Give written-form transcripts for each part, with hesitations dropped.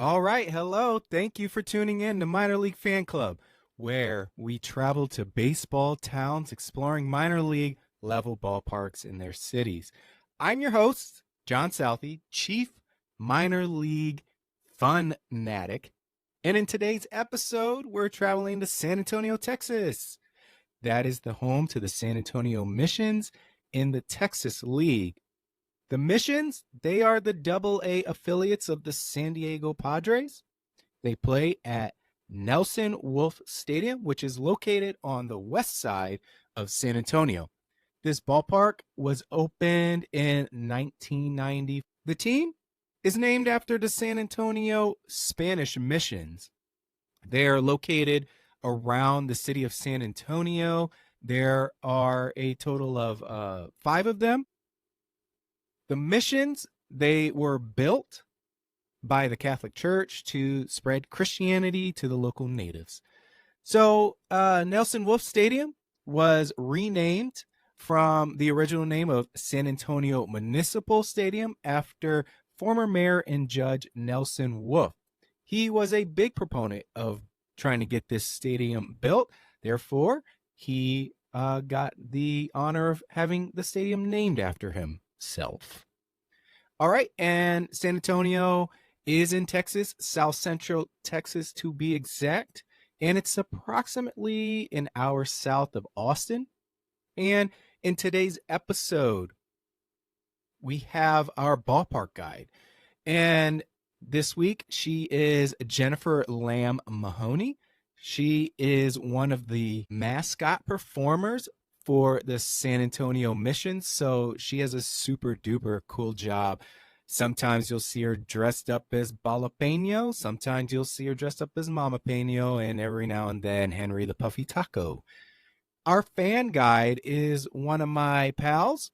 All right. Hello. Thank you for tuning in to Minor League Fan Club, where we travel to baseball towns exploring minor league level ballparks in their cities. I'm your host, John Southey, Chief Minor League Fanatic. And in today's episode, we're traveling to San Antonio, Texas. That is the home to the San Antonio Missions in the Texas League. The Missions, they are the AA affiliates of the San Diego Padres. They play at Nelson Wolff Stadium, which is located on the west side of San Antonio. This ballpark was opened in 1990. The team is named after the San Antonio Spanish Missions. They are located around the city of San Antonio. There are a total of 5 of them. The missions, they were built by the Catholic Church to spread Christianity to the local natives. So Nelson Wolff Stadium was renamed from the original name of San Antonio Municipal Stadium after former mayor and judge Nelson Wolff. He was a big proponent of trying to get this stadium built. Therefore, he got the honor of having the stadium named after himself. All right, and San Antonio is in Texas, South Central Texas to be exact, and it's approximately an hour south of Austin. And in today's episode, we have our ballpark guide, and this week she is Jennifer Lamb Mahoney. She is one of the mascot performers for the San Antonio Missions, so she has a super duper cool job. Sometimes you'll see her dressed up as Ballapeno, sometimes you'll see her dressed up as Mamapeno, and every now and then Henry the Puffy Taco. Our fan guide is one of my pals,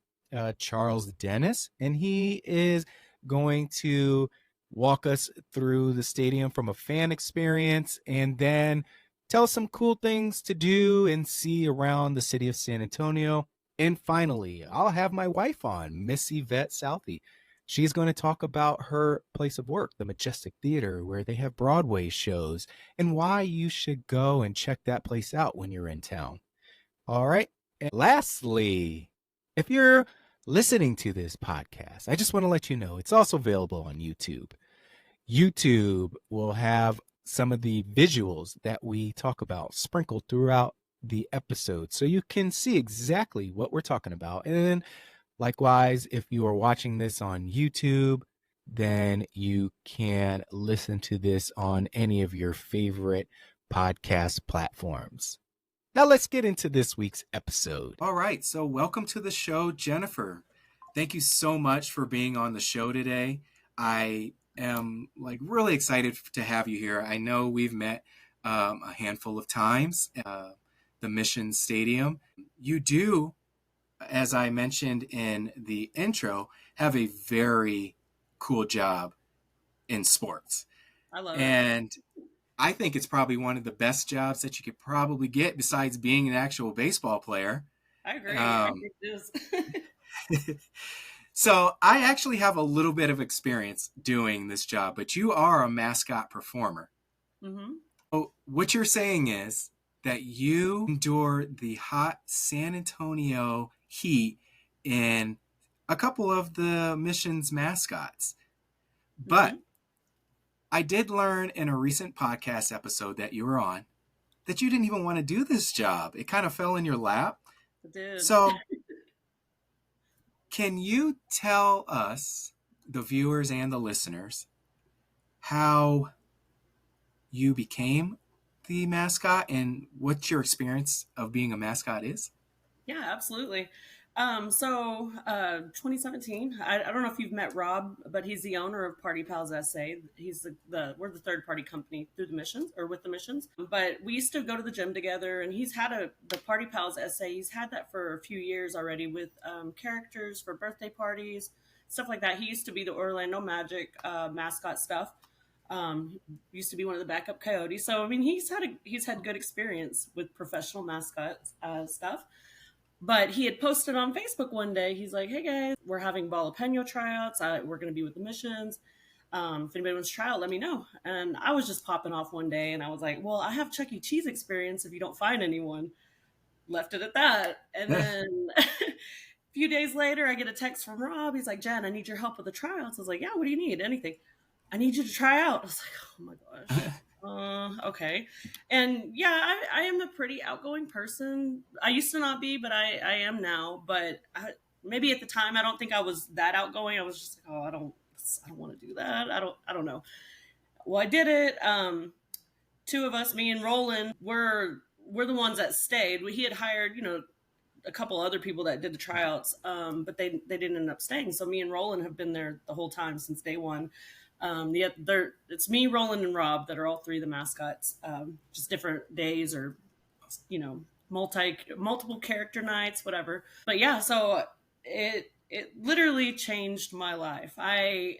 Charles Dennis, and he is going to walk us through the stadium from a fan experience and then tell us some cool things to do and see around the city of San Antonio. And finally, I'll have my wife on, Miss Yvette Southey. She's going to talk about her place of work, the Majestic Theater, where they have Broadway shows, and why you should go and check that place out when you're in town. All right. And lastly, if you're listening to this podcast, I just want to let you know it's also available on YouTube. YouTube will have some of the visuals that we talk about sprinkled throughout the episode, so you can see exactly what we're talking about. And likewise, if you are watching this on YouTube, then you can listen to this on any of your favorite podcast platforms. Now let's get into this week's episode. All right, so welcome to the show, Jennifer. Thank you so much for being on the show today. I am really excited to have you here. I know we've met a handful of times at the Mission Stadium. You do, as I mentioned in the intro, have a very cool job in sports. I love it. And I think it's probably one of the best jobs that you could probably get besides being an actual baseball player. I agree. I think it is. So I actually have a little bit of experience doing this job, but you are a mascot performer. Mm-hmm. So what you're saying is that you endure the hot San Antonio heat in a couple of the Missions mascots. But I did learn in a recent podcast episode that you were on that you didn't even want to do this job. It kind of fell in your lap. It did. So can you tell us, the viewers and the listeners, how you became the mascot and what your experience of being a mascot is? Yeah, absolutely. 2017, I don't know if you've met Rob, but he's the owner of Party Pals SA. He's we're the third party company through the Missions or with the Missions, but we used to go to the gym together, and he's had the Party Pals SA. He's had that for a few years already with characters for birthday parties, stuff like that. He used to be the Orlando Magic mascot stuff. Used to be one of the backup Coyotes. So, I mean, he's had good experience with professional mascot stuff. But he had posted on Facebook one day. He's like, "Hey guys, we're having Ballapeno tryouts. We're going to be with the Missions. If anybody wants to try out, let me know. And I was just popping off one day and I was like, well, I have Chuck E. Cheese experience if you don't find anyone. Left it at that. And then a few days later, I get a text from Rob. He's like, Jen, I need your help with the tryouts. I was like, yeah, what do you need? Anything. I need you to try out. I was like, oh my gosh. Okay. And yeah, I am a pretty outgoing person. I used to not be, but I am now. But maybe at the time, I don't think I was that outgoing. I was just like, oh, I don't want to do that. I don't know. Well, I did it. Two of us, me and Roland, we're the ones that stayed. He had hired, a couple other people that did the tryouts, but they didn't end up staying. So me and Roland have been there the whole time since day one. It's me, Roland, and Rob that are all three of the mascots. Just different days or, multiple character nights, whatever. But yeah, so it literally changed my life. I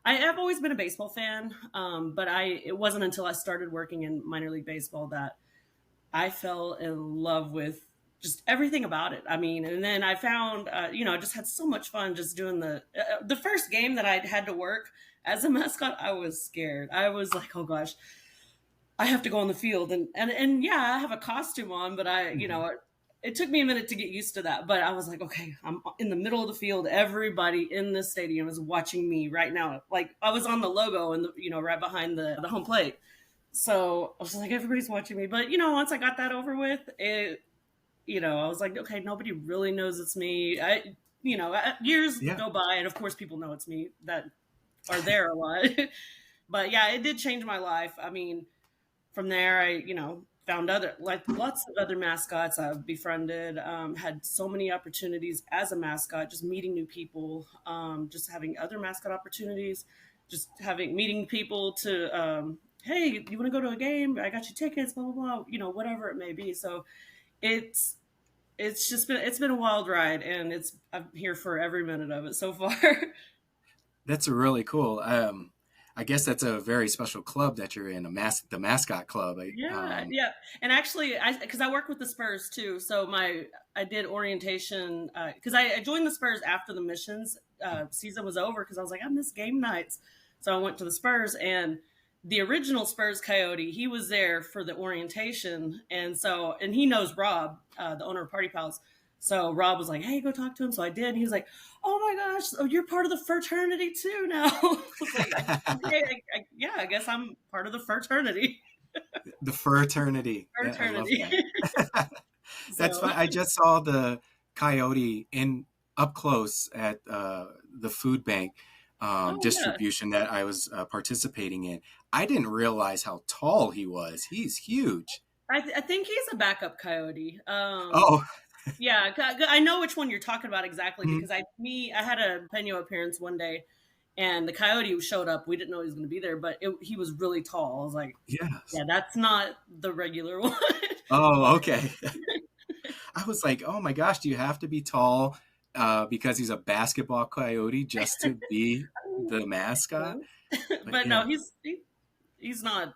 have always been a baseball fan, but it wasn't until I started working in minor league baseball that I fell in love with just everything about it. I mean, and then I found, I just had so much fun just doing the first game that I had to work as a mascot. I was scared. I was like, oh gosh, I have to go on the field and yeah, I have a costume on, but it took me a minute to get used to that. But I was like, okay, I'm in the middle of the field. Everybody in the stadium is watching me right now. Like I was on the logo and right behind the home plate. So I was like, everybody's watching me. But once I got that over with, I was like, okay, nobody really knows it's me. Years go by, and of course, people know it's me that are there a lot. But yeah, it did change my life. I mean, from there, I found lots of other mascots I've befriended. Had so many opportunities as a mascot, just meeting new people, just having other mascot opportunities, just meeting people to. Hey, you want to go to a game? I got you tickets, blah, blah, blah, whatever it may be. So it's been a wild ride, and I'm here for every minute of it so far. That's really cool. I guess that's a very special club that you're in, the mascot club. Yeah. And actually, because I work with the Spurs too. So I did orientation, because I joined the Spurs after the missions season was over, because I was like, I miss game nights. So I went to the Spurs, and the original Spurs Coyote, he was there for the orientation. And he knows Rob, the owner of Party Pals. So Rob was like, hey, go talk to him. So I did. And he was like, oh my gosh, so you're part of the fraternity too now. I was like, okay, I guess I'm part of the fraternity. The fraternity. Fraternity. That's fun. I just saw the coyote up close at the food bank distribution that I was participating in. I didn't realize how tall he was. He's huge. I think he's a backup coyote. Yeah, I know which one you're talking about exactly, because I had a Peno appearance one day, and the coyote showed up. We didn't know he was going to be there, but he was really tall. I was like, yeah, that's not the regular one. Oh, okay. I was like, oh my gosh, do you have to be tall because he's a basketball coyote just to be the mascot? But no, he's not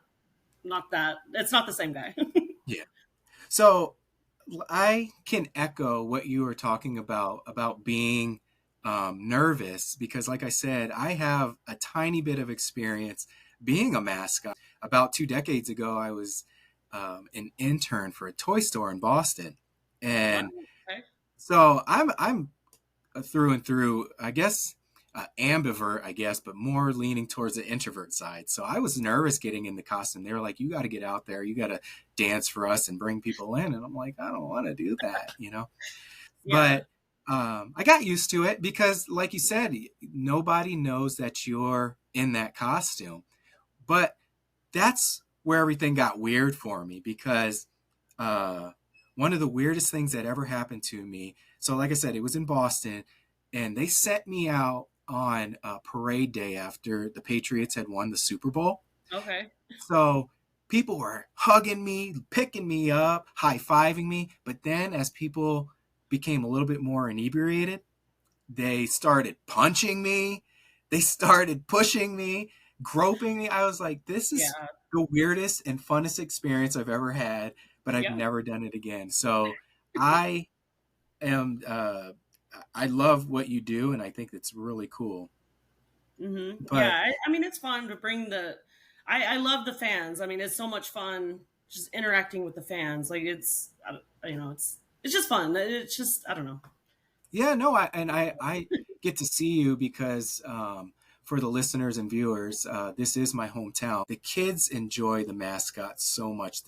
that. It's not the same guy. Yeah. So I can echo what you were talking about being nervous, because like I said, I have a tiny bit of experience being a mascot. About 2 decades ago, I was an intern for a toy store in Boston. And so I'm through and through, I guess, ambivert, but more leaning towards the introvert side. So I was nervous getting in the costume. They were like, you got to get out there. You got to dance for us and bring people in. And I'm like, I don't want to do that, Yeah. But I got used to it because, like you said, nobody knows that you're in that costume. But that's where everything got weird for me, because one of the weirdest things that ever happened to me. So like I said, it was in Boston, and they sent me out on a parade day after the Patriots had won the Super Bowl. Okay. So people were hugging me, picking me up, high-fiving me. But then as people became a little bit more inebriated, they started punching me. They started pushing me, groping me. I was like, this is the weirdest and funnest experience I've ever had, but I've never done it again. So I love what you do, and I think it's really cool. But Yeah, I mean, it's fun to bring the. I love the fans. I mean, it's so much fun just interacting with the fans. Like it's just fun. It's just I don't know. yeah, no, I get to see you because for the listeners and viewers, this is my hometown. The kids enjoy the mascots so much.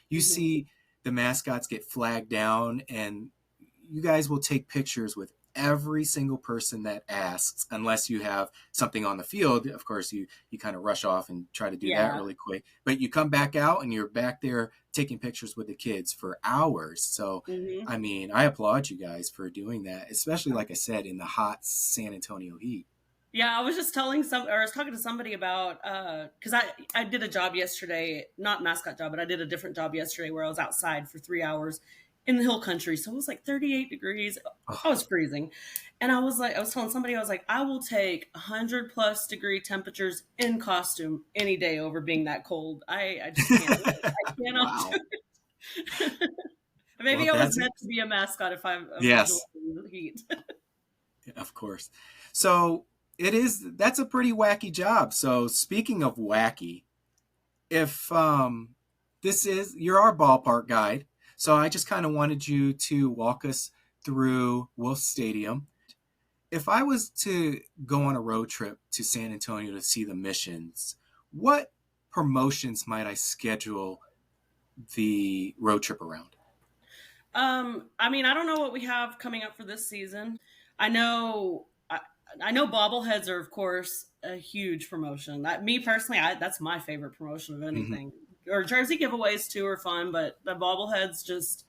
You Mhm. see the mascots get flagged down, and you guys will take pictures with every single person that asks, unless you have something on the field. Of course, you kind of rush off and try to do that Yeah. really quick. But you come back out and you're back there taking pictures with the kids for hours. So hmm I mean, I applaud you guys for doing that, especially like I said, in the hot San Antonio heat. Yeah, I was just I was talking to somebody about, because I did a job yesterday, not mascot job, but I did a different job yesterday where I was outside for 3 hours in the hill country. So it was like 38 degrees. I Oh, was freezing. And I was telling somebody, I was like, I will take 100 plus degree temperatures in costume any day over being that cold. I just can't do it. I cannot wow. do it. Well, Maybe I was that's meant to be a mascot if I'm yes, enjoying the heat. of course. So that's a pretty wacky job. So speaking of wacky, if you're our ballpark guide, so I just kind of wanted you to walk us through Wolff Stadium. If I was to go on a road trip to San Antonio to see the missions, what promotions might I schedule the road trip around? I mean, I don't know what we have coming up for this season. I know, I know bobbleheads are, of course, a huge promotion. Me personally, that's my favorite promotion of Mm-hmm. anything. Or jersey giveaways too are fun, but the bobbleheads just,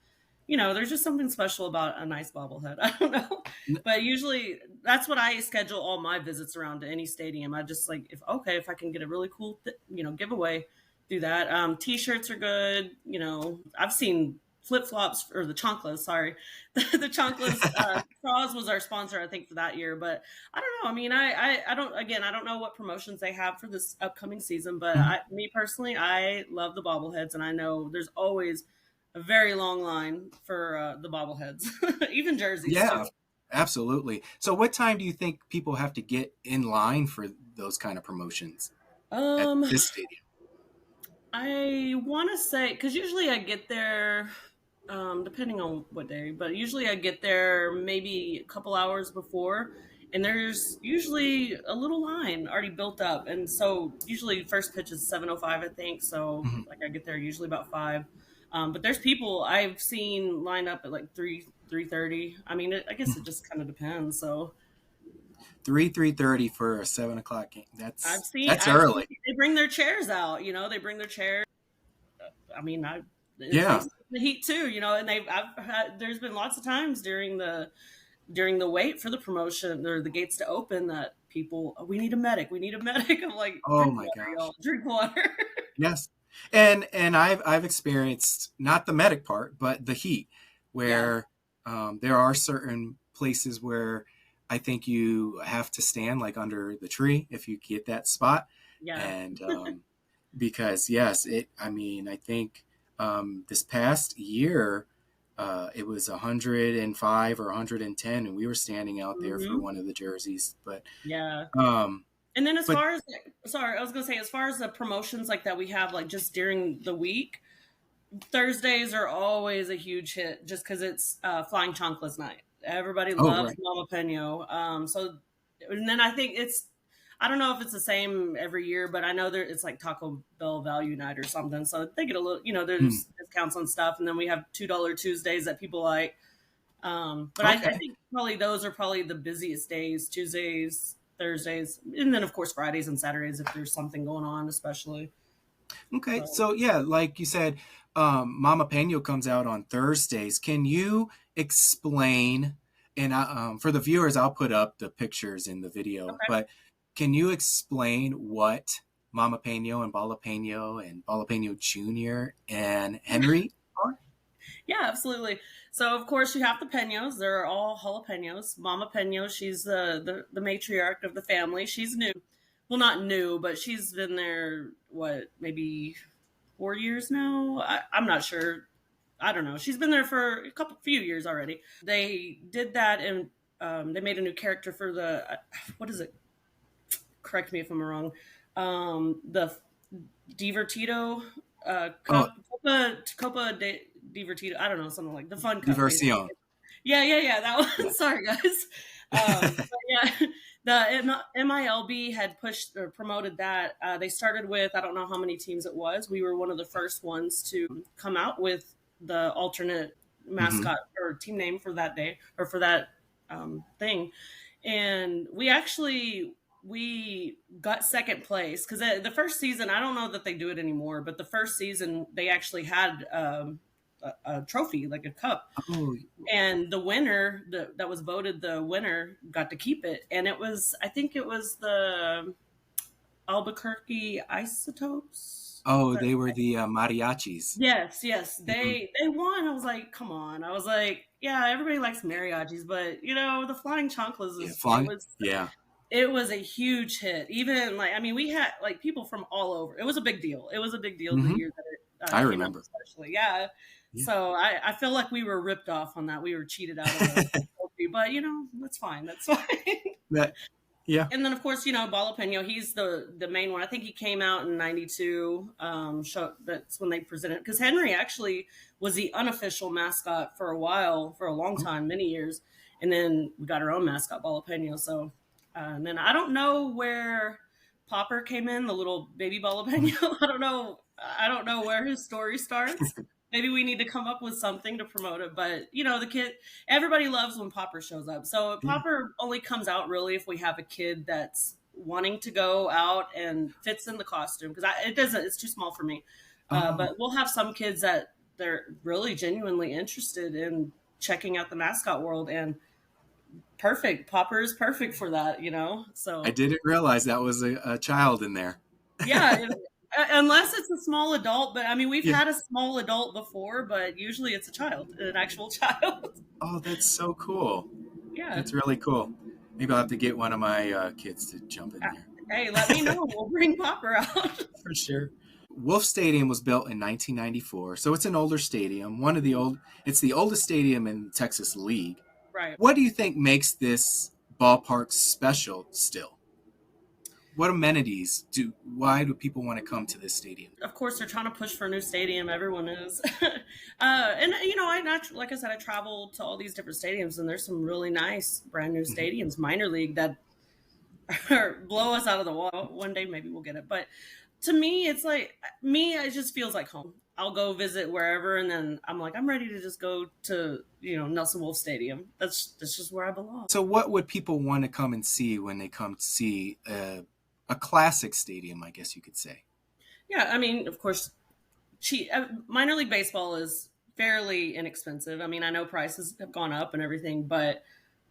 there's just something special about a nice bobblehead. I don't know, but usually that's what I schedule all my visits around to any stadium. I just like if I can get a really cool, giveaway, do that. T-shirts are good. I've seen flip flops or the chanclas. Sorry, the chanclas. Straws was our sponsor, I think, for that year. But I don't know. I mean, I don't. Again, I don't know what promotions they have for this upcoming season. But me personally, I love the bobbleheads, and I know there's always a very long line for the bobbleheads, even jerseys too. Yeah, absolutely. So, what time do you think people have to get in line for those kind of promotions at Um, this stadium? I want to say because usually I get there, depending on what day, but usually I get there maybe a couple hours before, and there's usually a little line already built up, and so usually first pitch is 7:05, I think. So Mhm. like I get there usually about 5. But there's people I've seen line up at like 3:30. I mean, I guess it just kind of depends. So 3:30 for a 7 o'clock game. That's I've seen early. they bring their chairs out. They bring their chairs. I mean, they've Yeah. seen the heat too, and there's been lots of times during the wait for the promotion or the gates to open that people, "Oh, we need a medic." I'm like, Oh drink my water, gosh. y'all, drink water. Yes. And I've experienced not the medic part, but the heat, Yeah, where there are certain places where I think you have to stand like under the tree if you get that spot, yeah. and because yes, it. I mean, I think this past year. It was 105 or 110, and we were standing out there for hmm one of the jerseys. Yeah. Um, And then as but far as sorry, I was gonna say as far as the promotions like that we have like just during the week, Thursdays are always a huge hit just because it's Flying Chonkless night. Everybody oh loves right, Mamapeno. And then I think I don't know if it's the same every year, but I know it's like Taco Bell Value Night or something. So they get a little, hmm. there's discounts on stuff. And then we have $2 Tuesdays that people like. But I Okay, think probably those are probably the busiest days, Tuesdays, Thursdays, and then of course Fridays and Saturdays if there's something going on, especially. okay. So. So yeah, like you said, Mama Peno comes out on Thursdays. Can you explain? And for the viewers, I'll put up the pictures in the video. Okay. But can you explain what Mama Peno and Ballapeno Jr. and Henry are? Yeah, absolutely. So of course you have the Penos. They're all jalapenos. Mama Peno, she's the matriarch of the family. She's new. Well, not new, but she's been there what, maybe 4 years now. I'm not sure. I don't know. She's been there for few years already. They did that, and they made a new character for the what is it correct me if I'm wrong. The Divertido, Oh, Copa de Divertido. I don't know, something like the fun cup, basically. Diversión. Yeah, that one. Yeah. Sorry, guys. But yeah, the MILB had pushed or promoted that. They started with, I don't know how many teams it was. We were one of the first ones to come out with the alternate Hmm. mascot or team name for that day or for that thing. And we got second place because the first season, I don't know that they do it anymore, but the first season they actually had a trophy, like a cup, Oh, and the winner that was voted the winner got to keep it. And I think it was the Albuquerque Isotopes. oh, they were the mariachis. Yes, Hmm. they won. I was like, come on. I was like, yeah, everybody likes mariachis, but the Flying Chanclas Yeah, is flying. Yeah. it was a huge hit. Even like, I mean, we had like people from all over. It was a big deal. It was a big deal the Hmm. year that I it came out, remember. especially. Yeah. Yeah. So I feel like we were ripped off on that. We were cheated out of the trophy, but that's fine. That's fine. That. Yeah. And then of course, Ballapeno, he's the main one. I think he came out in '92. That's when they presented, because Henry actually was the unofficial mascot for a while, for a long Oh. time, many years, and then we got our own mascot, Ballapeno. So, and then I don't know where Popper came in, the little baby Ballapeno. I don't know where his story starts. Maybe we need to come up with something to promote it. But the kid, everybody loves when Popper shows up. So Yeah. Popper only comes out really if we have a kid that's wanting to go out and fits in the costume, because it's too small for me. Oh, But we'll have some kids that they're really genuinely interested in checking out the mascot world, and perfect. Popper is perfect for that. I So didn't realize that was a child in there. yeah, unless it's a small adult. But I mean, we've Yeah. had a small adult before, but usually it's a child, an actual child. Oh, that's so cool. Yeah. That's really cool. Maybe I'll have to get one of my kids to jump in there. Hey, let me know. We'll bring Popper out. For sure. Wolff Stadium was built in 1994, so it's an older stadium. It's the oldest stadium in the Texas League. Right. What do you think makes this ballpark special still? What amenities why do people want to come to this stadium? Of course, they're trying to push for a new stadium. Everyone is. And like I said, I travel to all these different stadiums, and there's some really nice brand new Mhm. stadiums, minor league, that blow us out of the wall. One day, maybe we'll get it. But to me, it's like it just feels like home. I'll go visit wherever, and then I'm like, I'm ready to just go to Nelson Wolff Stadium. That's just where I belong. So what would people want to come and see when they come to see a classic stadium, I guess you could say? Yeah, I mean, of course, minor league baseball is fairly inexpensive. I mean, I know prices have gone up and everything, but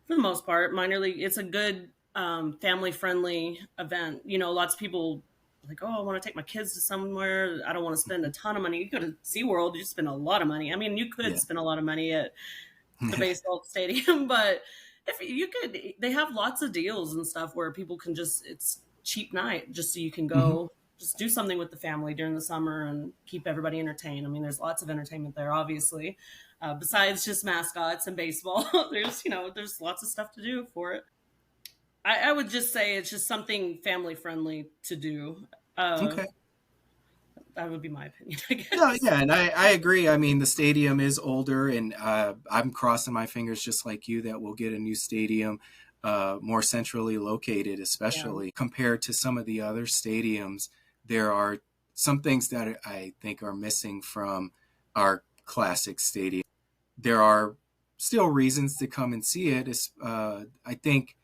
for the most part, minor league, it's a good family friendly event. Lots of people like, oh, I want to take my kids to somewhere. I don't want to spend a ton of money. You go to SeaWorld, you spend a lot of money. I mean, you could Yeah. spend a lot of money at the baseball stadium, but if you could, they have lots of deals and stuff where people can it's cheap night, just so you can Hmm. go just do something with the family during the summer and keep everybody entertained. I mean, there's lots of entertainment there, obviously, besides just mascots and baseball. There's lots of stuff to do for it. I would just say it's just something family friendly to do. Uh, Okay. that would be my opinion, I No, guess. yeah, and I agree. I mean, the stadium is older, and I'm crossing my fingers just like you that we'll get a new stadium more centrally located, Yeah. especially compared to some of the other stadiums. There are some things that I think are missing from our classic stadium. There are still reasons to come and see it. I think,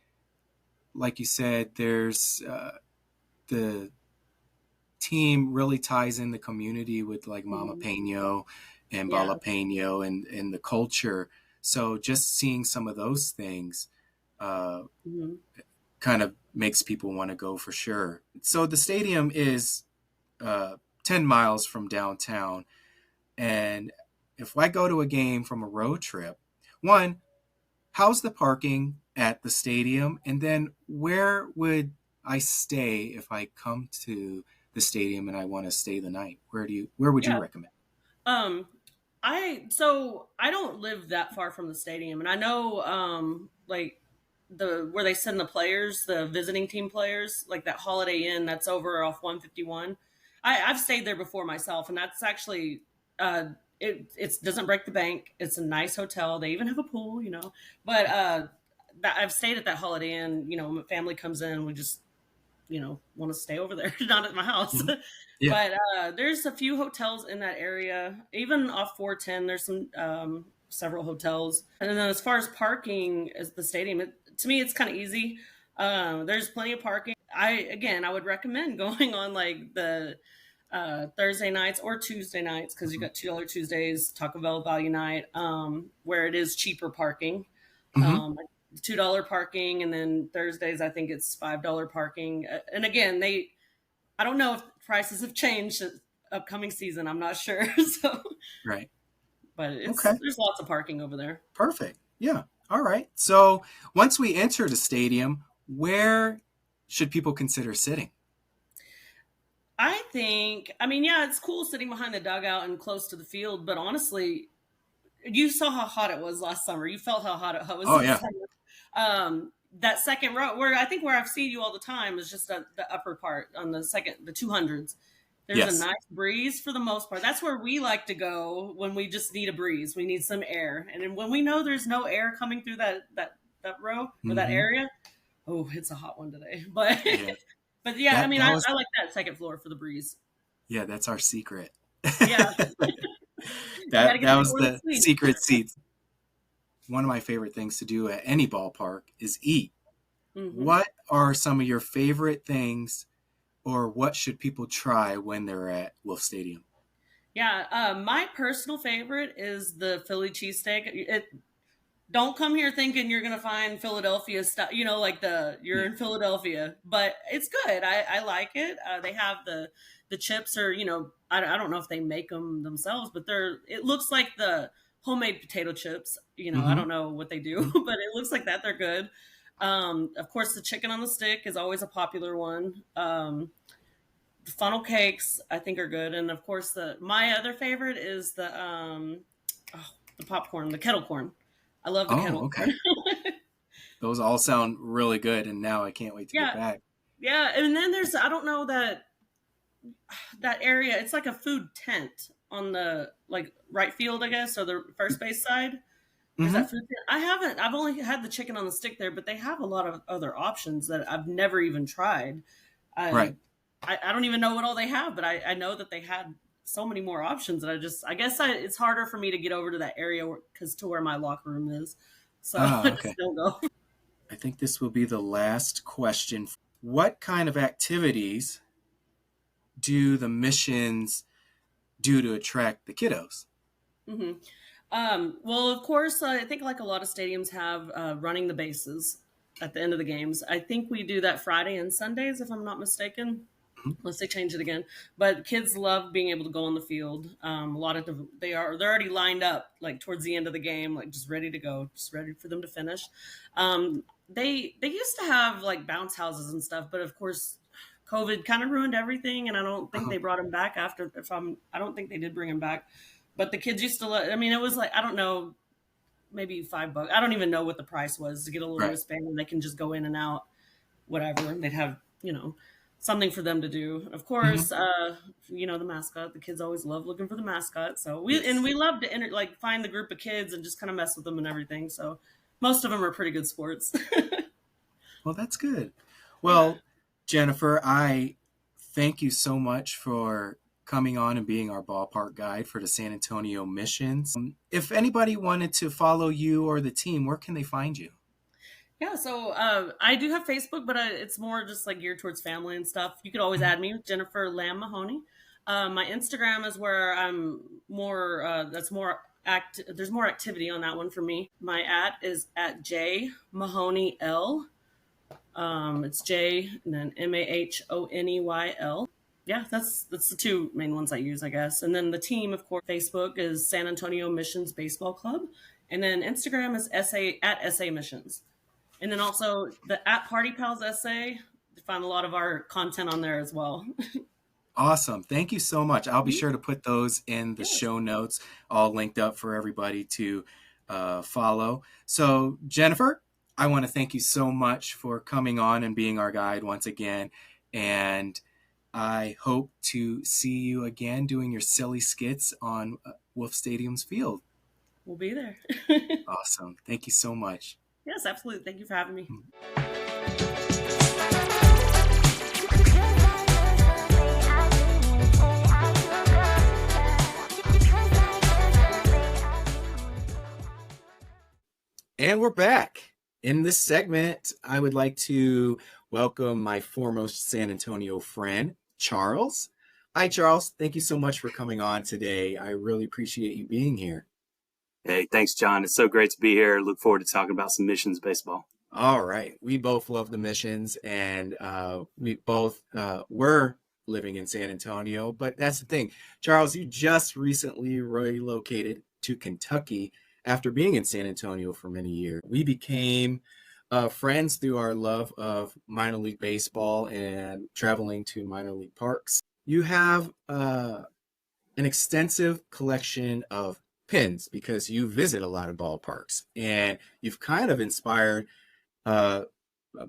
like you said, there's the team really ties in the community with like Mhm. Mamapeno and Yeah. Ballapeno and the culture. So just seeing some of those things uh, Mhm. kind of makes people want to go for sure. So the stadium is uh, 10 miles from downtown. And if I go to a game from a road trip, one, how's the parking at the stadium? And then where would I stay if I come to the stadium and I want to stay the night? Where would you Yeah. recommend? Um, I don't live that far from the stadium, and I know like where they send the players, the visiting team players, like that Holiday Inn that's over off 151. I've stayed there before myself, and that's actually it doesn't break the bank. It's a nice hotel. They even have a pool, But I've stayed at that Holiday Inn. My family comes in, we just want to stay over there, not at my house. Mhm. Yeah. But there's a few hotels in that area. Even off 410, there's some several hotels. And then as far as parking as the stadium, to me, it's kind of easy. There's plenty of parking. I would recommend going on like the Thursday nights or Tuesday nights, because you got $2 Tuesdays, Taco Bell value night, where it is cheaper parking. Mhm. $2 parking, and then Thursdays I think it's $5 parking. And again, I don't know if prices have changed upcoming season. I'm not sure. So, Right. but Okay. there's lots of parking over there. Perfect. Yeah. All right. So once we enter the stadium, where should people consider sitting? I mean, yeah, it's cool sitting behind the dugout and close to the field, but honestly, you saw how hot it was last summer. You felt how hot it was. Oh, yeah. That second row, where I've seen you all the time, is just the upper part on the 200s. There's Yes. a nice breeze for the most part. That's where we like to go when we just need a breeze. We need some air, and then when we know there's no air coming through that row or that Mhm. area, oh, it's a hot one today. But Yeah. but yeah, I mean, That was I like that second floor for the breeze. yeah, that's our secret. Yeah, gotta get That was people in the sleep. secret seats. One of my favorite things to do at any ballpark is eat. Mm-hmm. What are some of your favorite things, or what should people try when they're at Wolff Stadium? Yeah, my personal favorite is the Philly cheesesteak. Don't come here thinking you're gonna find Philadelphia stuff, like you're in Philadelphia, but it's good. I like it. They have the chips, or I don't know if they make them themselves, but it looks like the homemade potato chips. I Mm-hmm. don't know what they do, but it looks like that. They're good. Of course, the chicken on the stick is always a popular one. The funnel cakes I think are good, and of course my other favorite is the popcorn, the kettle corn. I love the Oh, kettle corn. okay. Those all sound really good, and now I can't wait to get Yeah, back. yeah. And then I don't know that area. It's like a food tent on the like right field, I guess, or the first base side. There's Mm-hmm. that food tent. I've only had the chicken on the stick there, but they have a lot of other options that I've never even tried. I Right. I don't even know what all they have, but I know that they had so many more options that I guess it's harder for me to get over to that area because to where my locker room is. So Ah, I okay. just don't go. I think this will be the last question. What kind of activities do the missions do to attract the kiddos? Hmm. Well, of course, I think like a lot of stadiums have running the bases at the end of the games. I think we do that Friday and Sundays, if I'm not mistaken, Mhm. unless they change it again. But kids love being able to go on the field. A lot of they're already lined up like towards the end of the game, like just ready to go, just ready for them to finish. They used to have like bounce houses and stuff, but of course, COVID kind of ruined everything, and I don't think Uh-huh. they brought them back after. I don't think they did bring them back. But the kids used to I mean, it was like, I don't know, maybe $5. I don't even know what the price was to get a little Right. wristband, and they can just go in and out, whatever. And they'd have, something for them to do. Of Mm-hmm. course, the mascot. The kids always love looking for the mascot. So Yes. we love to find the group of kids and just kind of mess with them and everything. So most of them are pretty good sports. Well, that's good. Yeah. Well, Jennifer, I thank you so much for coming on and being our ballpark guide for the San Antonio missions. If anybody wanted to follow you or the team, where can they find you? Yeah, so I do have Facebook, but it's more just like geared towards family and stuff. You could always Mhm. add me, Jennifer Lamb Mahoney. My Instagram is where I'm more. That's more There's more activity on that one for me. My is at J Mahoney L. It's J and then Mahoneyl. Yeah, that's the two main ones I use, I guess. And then the team, of course, Facebook is San Antonio Missions Baseball Club, and then Instagram is SA Missions. And then also the at Party Pals essay, you find a lot of our content on there as well. Awesome. Thank you so much. I'll be Mhm. sure to put those in the Yes. show notes, all linked up for everybody to follow. So, Jennifer, I want to thank you so much for coming on and being our guide once again. And I hope to see you again doing your silly skits on Wolff Stadium's field. We'll be there. Awesome. Thank you so much. Yes, absolutely. Thank you for having me. And we're back. In this segment, I would like to welcome my foremost San Antonio friend, Charles. Hi, Charles. Thank you so much for coming on today. I really appreciate you being here. Hey, thanks, John. It's so great to be here. Look forward to talking about some Missions baseball. All right. We both love the Missions, and we both were living in San Antonio. But that's the thing. Charles, you just recently relocated to Kentucky after being in San Antonio for many years. We became friends through our love of minor league baseball and traveling to minor league parks. You have an extensive collection of pins because you visit a lot of ballparks, and you've kind of inspired a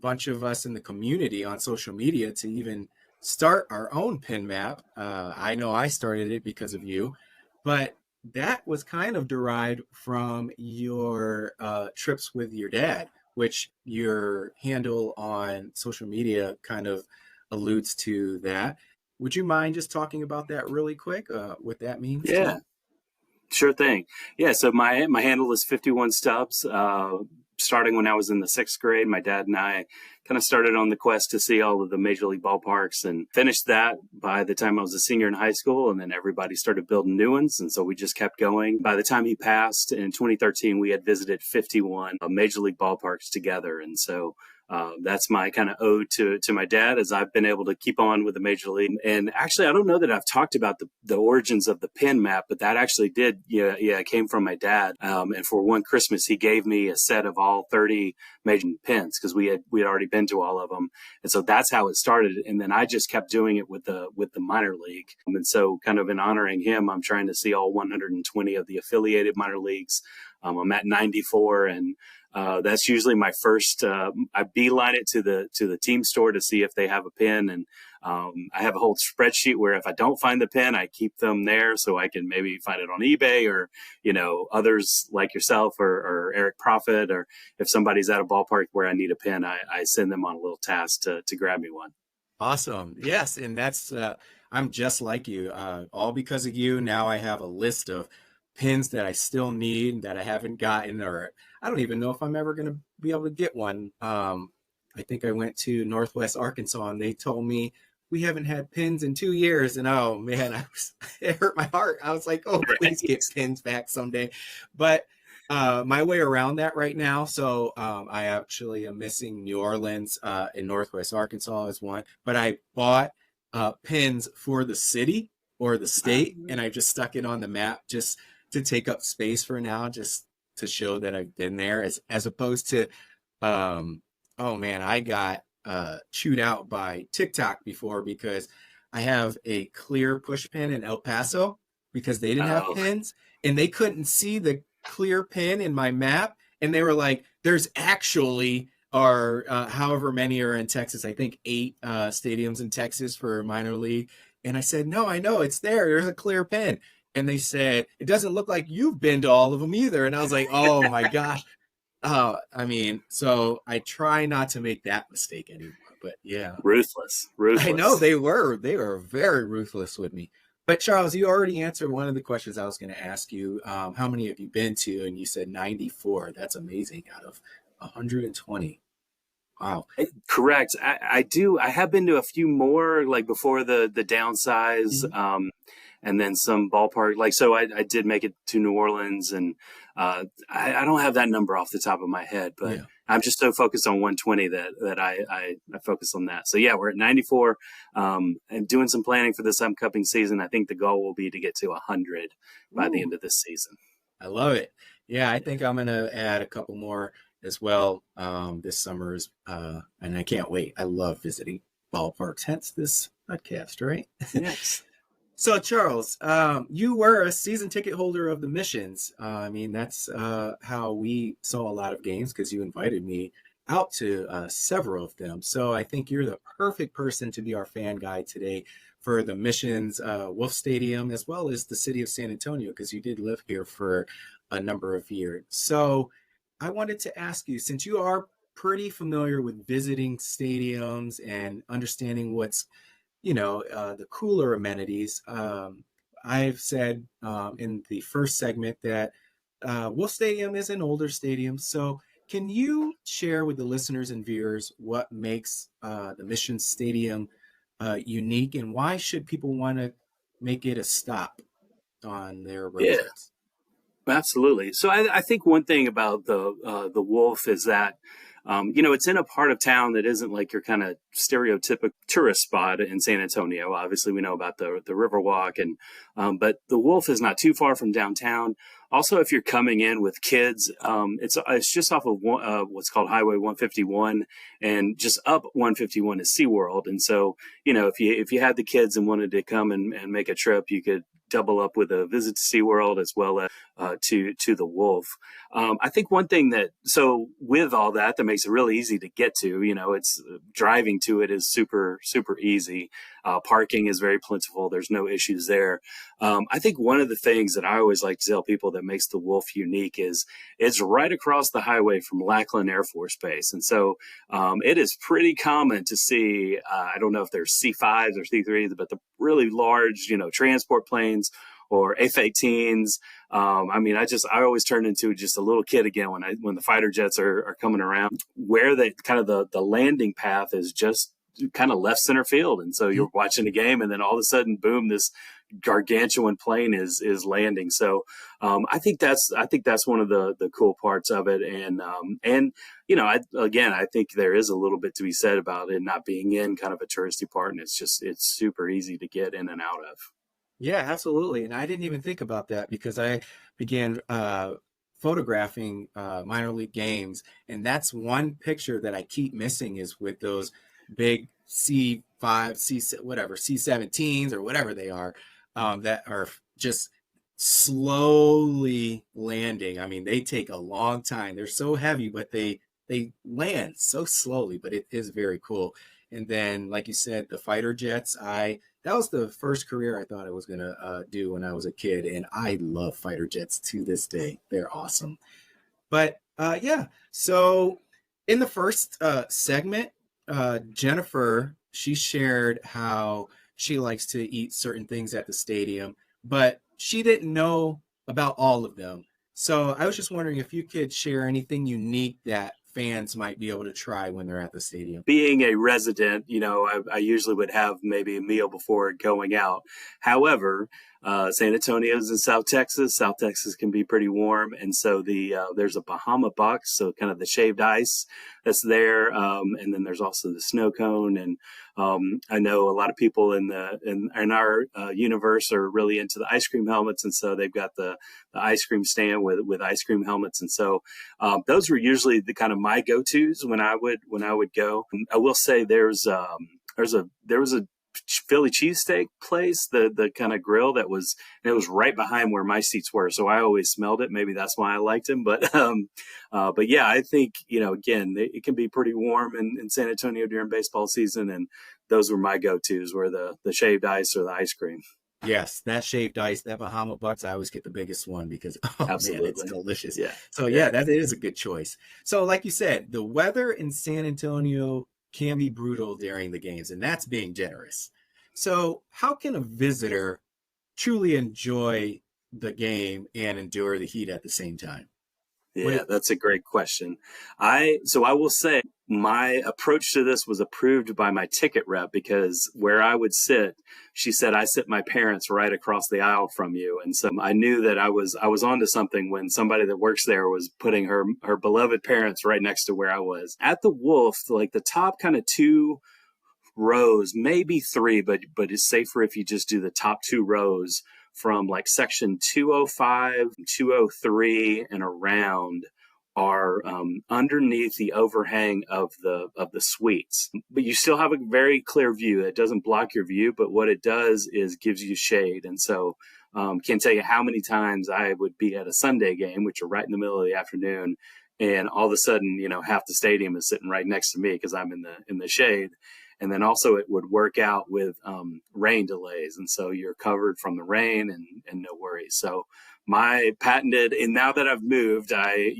bunch of us in the community on social media to even start our own pin map. I know I started it because of you, but that was kind of derived from your trips with your dad, which your handle on social media kind of alludes to that. Would you mind just talking about that really quick, what that means? Yeah, sure thing. Yeah, so my handle is 51 Stubbs. Starting when I was in the 6th grade, my dad and I kind of started on the quest to see all of the major league ballparks and finished that by the time I was a senior in high school. And then everybody started building new ones. And so we just kept going. By the time he passed in 2013, we had visited 51 major league ballparks together. And so that's my kind of ode to my dad, as I've been able to keep on with the major league. And actually, I don't know that I've talked about the origins of the pin map, but that actually did. Yeah, it came from my dad. And for one Christmas, he gave me a set of all 30 major pins because we had already been to all of them. And so that's how it started. And then I just kept doing it with the minor league. And so kind of in honoring him, I'm trying to see all 120 of the affiliated minor leagues. I'm at 94, and that's usually my first. I beeline it to the team store to see if they have a pin, and I have a whole spreadsheet where if I don't find the pin, I keep them there so I can maybe find it on eBay, or others like yourself or Eric Profit, or if somebody's at a ballpark where I need a pin, I send them on a little task to grab me one. Awesome. Yes, and that's I'm just like you. All because of you. Now I have a list of pins that I still need that I haven't gotten, or I don't even know if I'm ever going to be able to get one. I think I went to Northwest Arkansas and they told me we haven't had pins in 2 years. And oh man, it hurt my heart. I was like, oh, please get pins back someday. But my way around that right now. So I actually am missing New Orleans in Northwest Arkansas is one, but I bought pins for the city or the state, and I just stuck it on the map just to take up space for now, just to show that I've been there, as opposed to, oh man, I got chewed out by TikTok before because I have a clear push pin in El Paso because they didn't have pins, and they couldn't see the clear pin in my map, and they were like, there's actually however many are in Texas, I think 8 stadiums in Texas for minor league. And I said, no, I know it's there. There's a clear pin. And they said, it doesn't look like you've been to all of them either. And I was like, oh my gosh. So I try not to make that mistake anymore, but yeah. Ruthless. I know they were very ruthless with me. But Charles, you already answered one of the questions I was going to ask you. How many have you been to? And you said 94. That's amazing out of 120. Wow. Correct. I do. I have been to a few more, like before the downsize, and then some ballpark. Like, so I did make it to New Orleans, and I don't have that number off the top of my head, but yeah. I'm just so focused on 120 that I focus on that. So yeah, we're at 94, and doing some planning for this upcoming season. I think the goal will be to get to 100 by the end of this season. I love it. Yeah, I think I'm going to add a couple more as well this summer, and I can't wait. I love visiting ballparks, hence this podcast, right? Yes. So, Charles, you were a season ticket holder of the missions. I mean, that's how we saw a lot of games because you invited me out to several of them. So, I think you're the perfect person to be our fan guide today for the missions, Wolff Stadium, as well as the city of San Antonio, because you did live here for a number of years. So, I wanted to ask you, since you are pretty familiar with visiting stadiums and understanding what's the cooler amenities. I've said in the first segment that Wolf Stadium is an older stadium. So, can you share with the listeners and viewers what makes the Mission Stadium unique, and why should people want to make it a stop on their road Yeah. trips? Absolutely. So I think one thing about the Wolf is that it's in a part of town that isn't like your kind of stereotypical tourist spot in San Antonio. Obviously, we know about the Riverwalk, and but the Wolf is not too far from downtown. Also, if you're coming in with kids, it's just off of what's called Highway 151, and just up 151 is SeaWorld. And so, if you had the kids and wanted to come and make a trip, you could double up with a visit to SeaWorld as well as to the Wolf. I think one thing so with all that makes it really easy to get to, it's driving to it is super, super easy. Parking is very plentiful. There's no issues there. I think one of the things that I always like to tell people that makes the Wolf unique is it's right across the highway from Lackland Air Force Base. And so it is pretty common to see, I don't know if there's C-5s or C-3s, but the really large, transport planes or F-18s. I always turn into just a little kid again when the fighter jets are coming around, where the landing path is just kind of left center field. And so you're watching the game, and then all of a sudden, boom, this gargantuan plane is landing. So I think that's one of the cool parts of it. And I think there is a little bit to be said about it not being in kind of a touristy part, and it's super easy to get in and out of. Yeah, absolutely. And I didn't even think about that because I began photographing minor league games. And that's one picture that I keep missing is with those big C5, C17s or whatever they are that are just slowly landing. I mean, they take a long time. They're so heavy, but they land so slowly, but it is very cool. And then, like you said, the fighter jets, that was the first career I thought I was going to do when I was a kid. And I love fighter jets to this day. They're awesome. But yeah, so in the first segment, Jennifer, she shared how she likes to eat certain things at the stadium, but she didn't know about all of them. So I was just wondering if you could share anything unique that fans might be able to try when they're at the stadium. Being a resident, I usually would have maybe a meal before going out. However, San Antonio is in South Texas. South Texas can be pretty warm. And so there's a Bahama Bucks, so kind of the shaved ice that's there. And then there's also the snow cone. And I know a lot of people in our universe are really into the ice cream helmets. And so they've got the ice cream stand with ice cream helmets. And so those were usually the kind of my go-tos when I would go. I will say there was a Philly Cheesesteak place, the kind of grill it was right behind where my seats were. So I always smelled it. Maybe that's why I liked him. But yeah, I think, again, it can be pretty warm in San Antonio during baseball season. And those were my go-tos, were the shaved ice or the ice cream. Yes, that shaved ice, that Bahama Bucks, I always get the biggest one because, man, it's delicious. Yeah. So yeah, that is a good choice. So like you said, the weather in San Antonio can be brutal during the games, and that's being generous. So how can a visitor truly enjoy the game and endure the heat at the same time? Yeah, that's a great question. I will say my approach to this was approved by my ticket rep, because where I would sit, she said, I sit my parents right across the aisle from you. And so I knew that I was onto something when somebody that works there was putting her beloved parents right next to where I was. At the Wolf, like the top kind of two rows, maybe three, but it's safer if you just do the top two rows from like section 205, 203 and around are underneath the overhang of the suites, but you still have a very clear view. It doesn't block your view, but what it does is gives you shade. And so can't tell you how many times I would be at a Sunday game, which are right in the middle of the afternoon, and all of a sudden, half the stadium is sitting right next to me because I'm in the shade. And then also it would work out with rain delays, and so you're covered from the rain and no worries. So my patented, and now that I've moved, I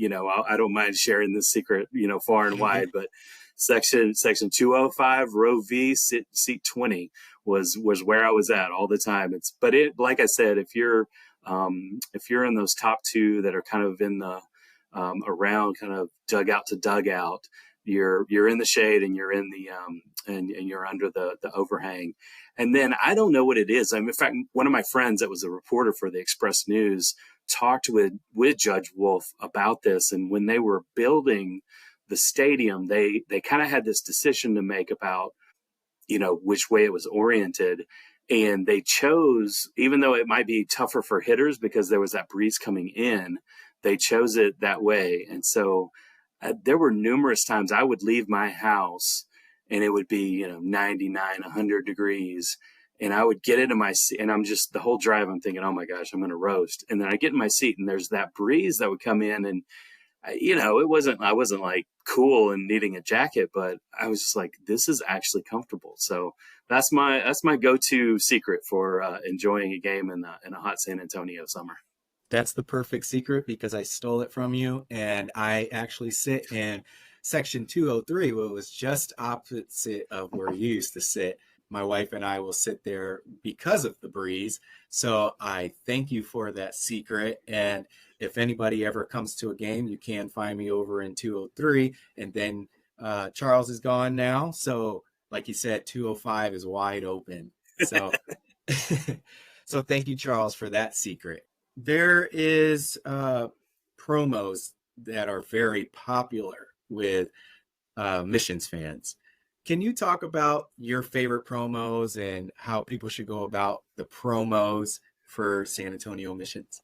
don't mind sharing this secret, far and wide, but section 205 row V seat 20 was where I was at all the time. But like I said, if you're in those top two that are kind of in the around kind of dugout to dugout, you're in the shade and you're in the and you're under the overhang. And then I don't know what it is. In fact, one of my friends that was a reporter for the Express News talked with Judge Wolff about this. And when they were building the stadium, they kind of had this decision to make about, which way it was oriented. And they chose, even though it might be tougher for hitters because there was that breeze coming in, they chose it that way. And so there were numerous times I would leave my house and it would be, 99, 100 degrees. And I would get into my seat, and I'm just, the whole drive, I'm thinking, oh my gosh, I'm going to roast. And then I get in my seat and there's that breeze that would come in, and I wasn't like cool and needing a jacket, but I was just like, this is actually comfortable. So that's my go-to secret for enjoying a game in a hot San Antonio summer. That's the perfect secret because I stole it from you, and I actually sit in section 203, where it was just opposite of where you used to sit. My wife and I will sit there because of the breeze. So I thank you for that secret. And if anybody ever comes to a game, you can find me over in 203. And then Charles is gone now. So like you said, 205 is wide open. So, so thank you, Charles, for that secret. There is promos that are very popular with Missions fans. Can you talk about your favorite promos and how people should go about the promos for San Antonio Missions?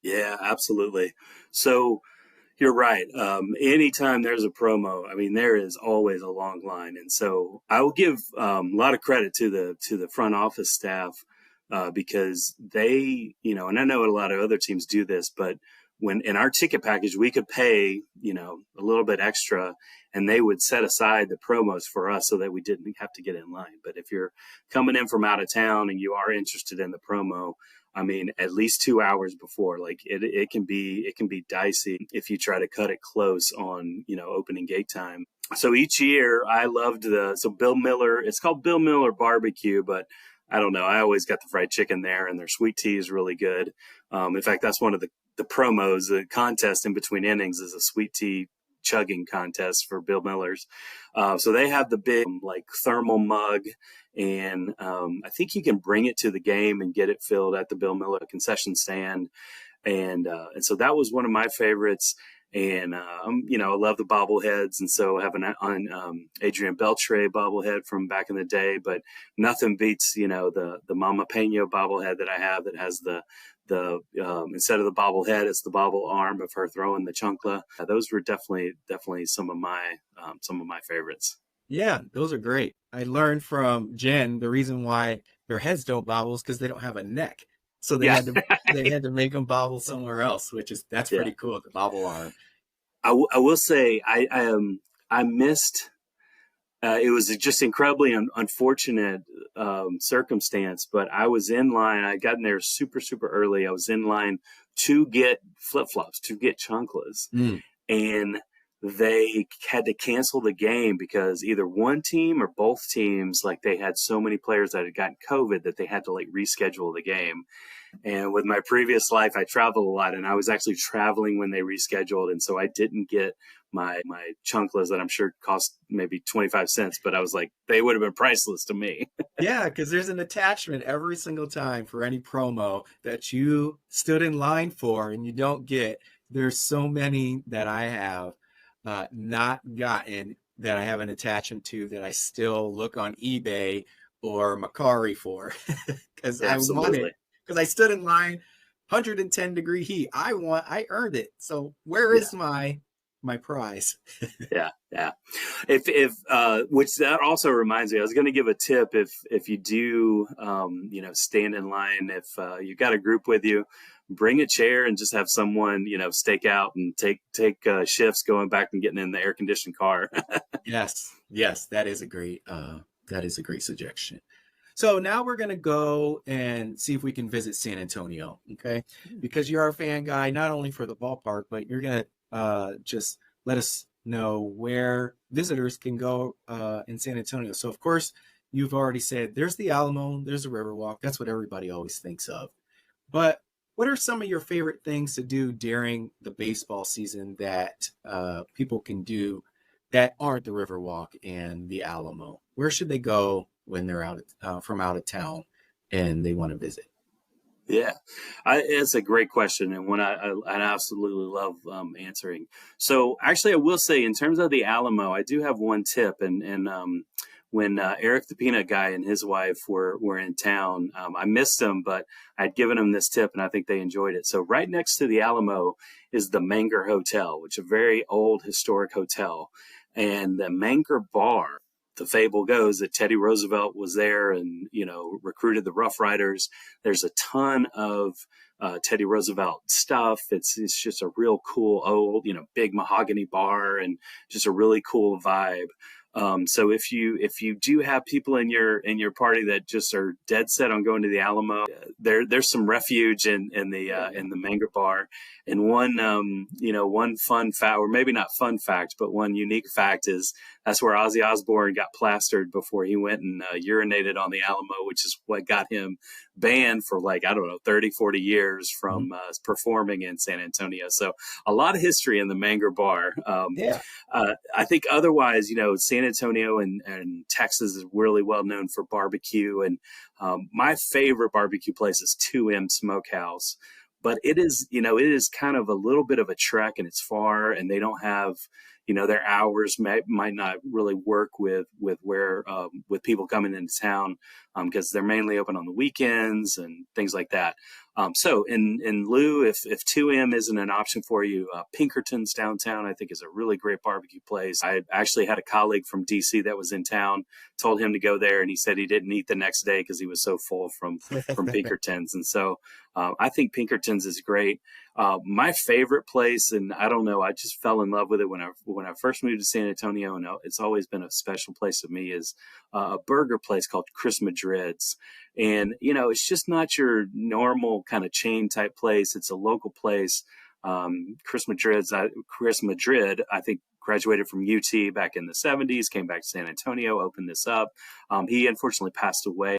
Yeah, absolutely. So you're right. Anytime there's a promo, I mean, there is always a long line. And so I will give a lot of credit to the front office staff because they, and I know a lot of other teams do this, but when in our ticket package, we could pay, a little bit extra, and they would set aside the promos for us so that we didn't have to get in line. But if you're coming in from out of town and you are interested in the promo, I mean, at least 2 hours before, like it can be dicey if you try to cut it close on, opening gate time. So each year I loved Bill Miller, it's called Bill Miller BBQ, but I don't know. I always got the fried chicken there, and their sweet tea is really good. In fact, that's one of the promos. The contest in between innings is a sweet tea chugging contest for Bill Miller's. So they have the big thermal mug, and I think you can bring it to the game and get it filled at the Bill Miller concession stand. And so that was one of my favorites. And, I love the bobbleheads. And so having on Adrian Beltre bobblehead from back in the day, but nothing beats, the Mamapeno bobblehead that I have that has the instead of the bobblehead, it's the bobble arm of her throwing the chunkla. Those were definitely some of my favorites. Yeah, those are great. I learned from Jen the reason why their heads don't bobble is because they don't have a neck. So they had to make them bobble somewhere else, that's pretty cool. The bobble arm. I will say I missed. It was just incredibly unfortunate circumstance, but I was in line. I got in there super, super early. I was in line to get flip-flops, to get chanclas. And they had to cancel the game because either one team or both teams, they had so many players that had gotten COVID that they had to reschedule the game. And with my previous life, I traveled a lot, and I was actually traveling when they rescheduled. And so I didn't get my chunklas that I'm sure cost maybe 25 cents, but I was like, they would have been priceless to me. Yeah, because there's an attachment every single time for any promo that you stood in line for and you don't get. There's so many that I have not gotten that I have an attachment to that I still look on eBay or Macari for because I want it. Because I stood in line, 110 degree heat. I earned it. So where is my my prize. Yeah, yeah. If which that also reminds me, I was going to give a tip if you do, stand in line. If you got a group with you, bring a chair and just have someone, stake out and take shifts going back and getting in the air conditioned car. Yes, that is a great suggestion. So now we're gonna go and see if we can visit San Antonio, okay? Because you're our fan guy, not only for the ballpark, but you're gonna just let us know where visitors can go in San Antonio. So of course, you've already said there's the Alamo, there's the Riverwalk. That's what everybody always thinks of. But what are some of your favorite things to do during the baseball season that people can do that aren't the Riverwalk and the Alamo? Where should they go when they're from out of town and they want to visit? Yeah, it's a great question, and one I absolutely love answering. So actually, I will say in terms of the Alamo, I do have one tip, and when Eric the Peanut Guy and his wife were in town, I missed them, but I'd given them this tip, and I think they enjoyed it. So right next to the Alamo is the Menger Hotel, which is a very old historic hotel, and the Menger Bar. The fable goes that Teddy Roosevelt was there and, recruited the Rough Riders. There's a ton of Teddy Roosevelt stuff. It's just a real cool old, big mahogany bar and just a really cool vibe. So if you do have people in your party that just are dead set on going to the Alamo, there's some refuge in the Menger Bar. And one fun fact, or maybe not fun fact, but one unique fact is that's where Ozzy Osbourne got plastered before he went and urinated on the Alamo, which is what got him banned for 30, 40 years from performing in San Antonio. So a lot of history in the Menger Bar. I think otherwise, San Antonio and Texas is really well known for barbecue. And my favorite barbecue place is 2M Smokehouse. But it is kind of a little bit of a trek and it's far and they don't have, their hours might not really work with where, with people coming into town because they're mainly open on the weekends and things like that. So in lieu, if 2M isn't an option for you, Pinkerton's downtown, I think is a really great barbecue place. I actually had a colleague from DC that was in town, told him to go there. And he said he didn't eat the next day because he was so full from Pinkerton's. And so I think Pinkerton's is great. My favorite place, and I don't know, I just fell in love with it when I first moved to San Antonio, and it's always been a special place to me, is a burger place called Chris Madrid's. And, it's just not your normal kind of chain type place. It's a local place. Chris Madrid, I think, graduated from UT back in the 70s, came back to San Antonio, opened this up. He unfortunately passed away,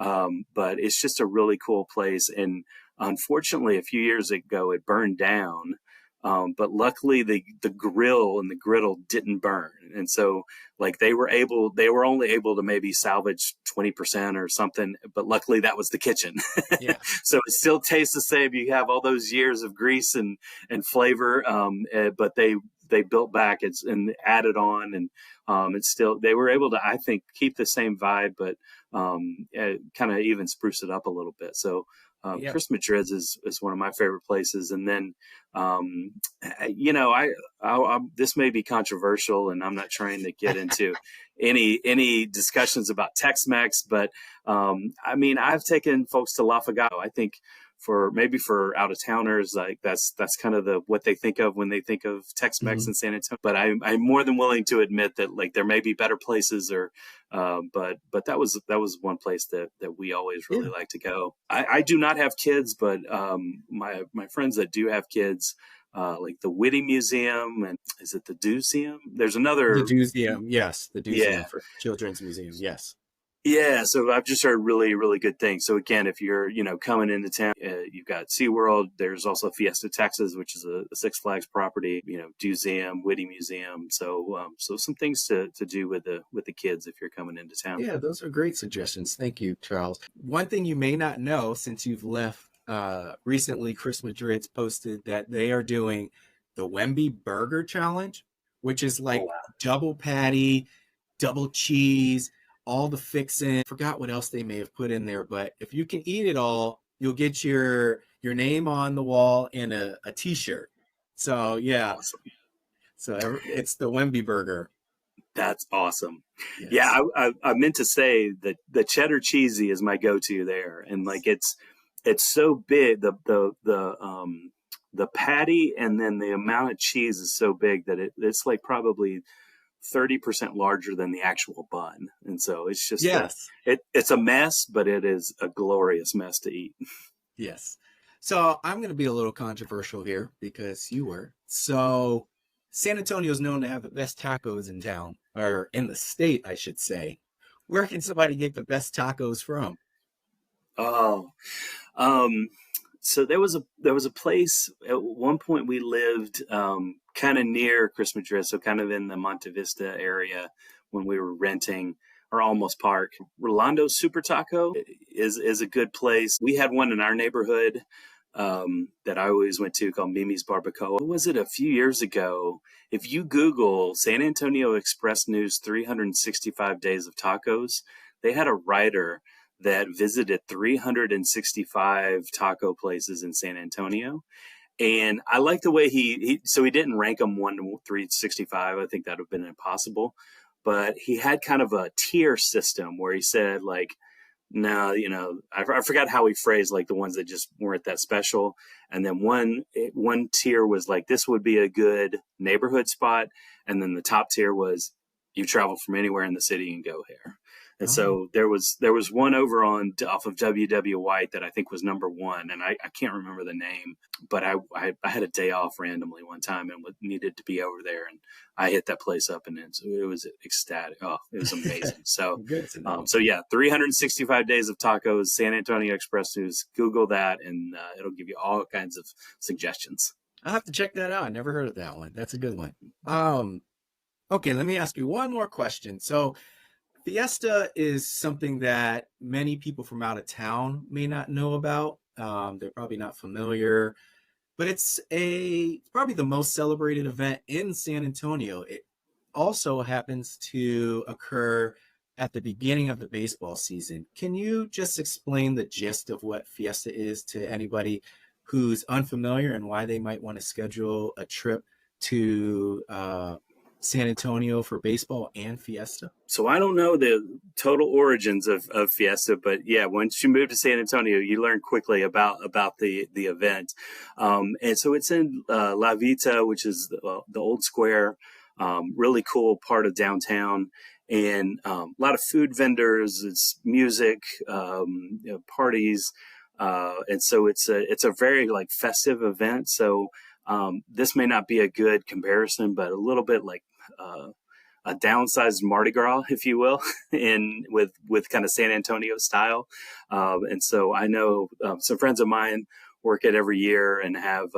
but it's just a really cool place. And unfortunately, a few years ago, it burned down. But luckily the grill and the griddle didn't burn. And so they were only able to maybe salvage 20% or something, but luckily that was the kitchen. Yeah. So it still tastes the same. You have all those years of grease and flavor. But they built back and added on and it's still, they were able to, I think, keep the same vibe, but kind of even spruce it up a little bit. So Chris Madrid's is one of my favorite places. And then, this may be controversial and I'm not trying to get into any discussions about Tex-Mex, but, I've taken folks to La Fogata. I think for out of towners, that's kind of what they think of when they think of Tex-Mex in San Antonio. But I'm more than willing to admit that there may be better places but that was one place that we always really like to go. I do not have kids, but my friends that do have kids, like the Whitty Museum, and is it the Deuceum? There's another. The Deuceum, yes. The Deuceum for Children's Museum, yes. Yeah, so I've just heard really, really good things. So again, if you're, coming into town, you've got SeaWorld. There's also Fiesta Texas, which is a Six Flags property, Museum, Whitty Museum. So some things to do with the kids if you're coming into town. Yeah, those are great suggestions. Thank you, Charles. One thing you may not know since you've left recently, Chris Madrid's posted that they are doing the Wemby Burger Challenge, which is double patty, double cheese, all the fixin'. Forgot what else they may have put in there, but if you can eat it all, you'll get your name on the wall and a t-shirt. So yeah. Awesome. So it's the Wemby burger. That's awesome. Yes. Yeah, I meant to say that the cheddar cheesy is my go-to there, and like it's so big. The patty and then the amount of cheese is so big that it's like probably 30% larger than the actual bun, and so it's just Yes. It's a mess, but it is a glorious mess to eat. Yes. So I'm going to be a little controversial here because you were. So San Antonio is known to have the best tacos in town, or in the state, I should say. Where can somebody get the best tacos from? Oh, so there was a place at one point we lived kind of near Chris Madrid, so kind of in the Monte Vista area when we were renting or almost park. Rolando SuperTaco is a good place. We had one in our neighborhood that I always went to called Mimi's Barbacoa. What was it a few years ago? If you Google San Antonio Express News 365 Days of Tacos, they had a writer that visited 365 taco places in San Antonio. And I like the way he didn't rank them 1 to 365. I think that would have been impossible. But he had kind of a tier system where he said, like, no, I forgot how he phrased like the ones that just weren't that special. And then one tier was like, this would be a good neighborhood spot. And then the top tier was, you travel from anywhere in the city and go here. And so there was one over off of W.W. White that I think was number one, and I can't remember the name, but I had a day off randomly one time and needed to be over there, and I hit that place up, and it was ecstatic. Oh, it was amazing. So Good to know. so yeah, 365 Days of Tacos, San Antonio Express News. Google that, and it'll give you all kinds of suggestions. I'll have to check that out. I never heard of that one. That's a good one. Okay, let me ask you one more question. So Fiesta is something that many people from out of town may not know about. They're probably not familiar, but it's probably the most celebrated event in San Antonio. It also happens to occur at the beginning of the baseball season. Can you just explain the gist of what Fiesta is to anybody who's unfamiliar and why they might want to schedule a trip to San Antonio for baseball and Fiesta? So I don't know the total origins of Fiesta, but yeah, once you move to San Antonio, you learn quickly about the event. And so it's in La Vita, which is the old square, really cool part of downtown, and a lot of food vendors. It's music, parties, and so it's a very like festive event. So this may not be a good comparison, but a little bit like a downsized Mardi Gras, if you will, with kind of San Antonio style. And so I know some friends of mine work it every year and have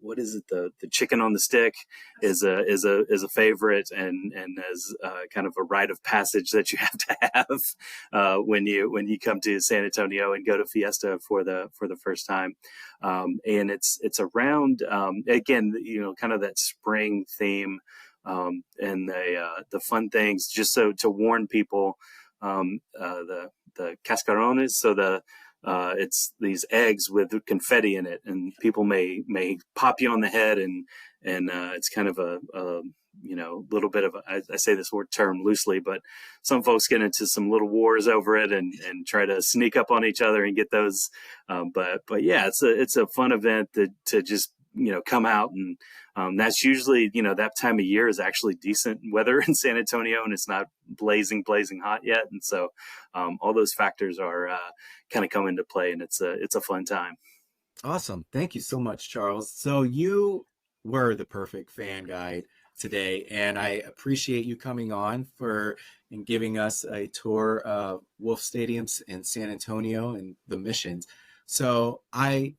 what is it? The chicken on the stick is a favorite and as kind of a rite of passage that you have to have when you come to San Antonio and go to Fiesta for the first time. And it's around again, kind of that spring theme. And the fun things, just so to warn people, the cascarones, so it's these eggs with confetti in it, and people may pop you on the head, and it's kind of a little bit of I say this word term loosely, but some folks get into some little wars over it and try to sneak up on each other and get those. But yeah, it's a fun event to just come out, and that's usually that time of year is actually decent weather in San Antonio, and it's not blazing hot yet, and so all those factors are kind of come into play, and it's a fun time. Awesome. Thank you so much, Charles. So you were the perfect fan guide today, and I appreciate you coming on and giving us a tour of Wolff Stadiums in San Antonio and the Missions. So I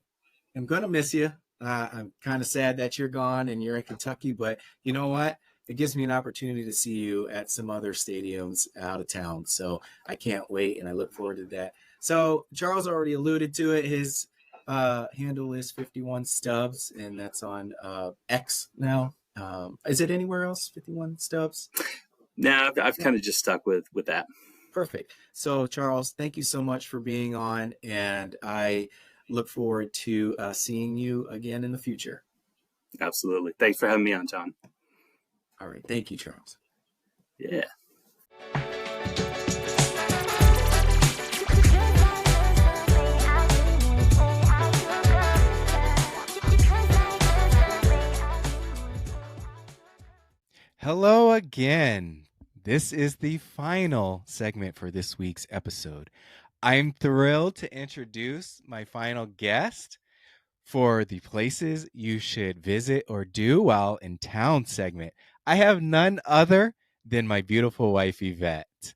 am going to miss you. I'm kind of sad that you're gone and you're in Kentucky, but you know what? It gives me an opportunity to see you at some other stadiums out of town. So I can't wait, and I look forward to that. So Charles already alluded to it. His handle is 51 Stubbs, and that's on X now. Is it anywhere else, 51 Stubbs? No, I've kind of just stuck with that. Perfect. So Charles, thank you so much for being on, and I look forward to seeing you again in the future. Absolutely. Thanks for having me on, John. All right. Thank you, Charles. Yeah. Hello again. This is the final segment for this week's episode. I'm thrilled to introduce my final guest for the places you should visit or do while in town segment. I have none other than my beautiful wife, Yvette.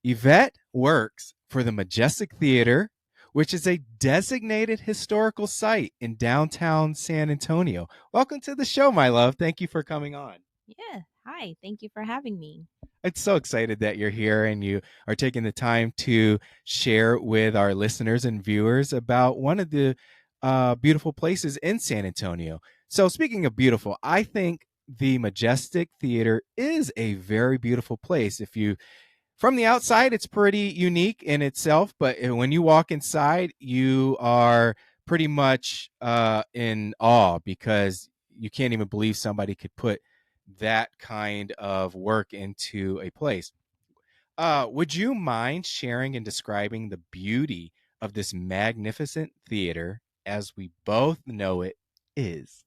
Yvette works for the Majestic Theater, which is a designated historical site in downtown San Antonio. Welcome to the show, my love. Thank you for coming on. Yeah. Hi. Thank you for having me. I'm so excited that you're here and you are taking the time to share with our listeners and viewers about one of the beautiful places in San Antonio. So speaking of beautiful, I think the Majestic Theater is a very beautiful place. From the outside, it's pretty unique in itself, but when you walk inside, you are pretty much in awe because you can't even believe somebody could put that kind of work into a place. Would you mind sharing and describing the beauty of this magnificent theater as we both know it is?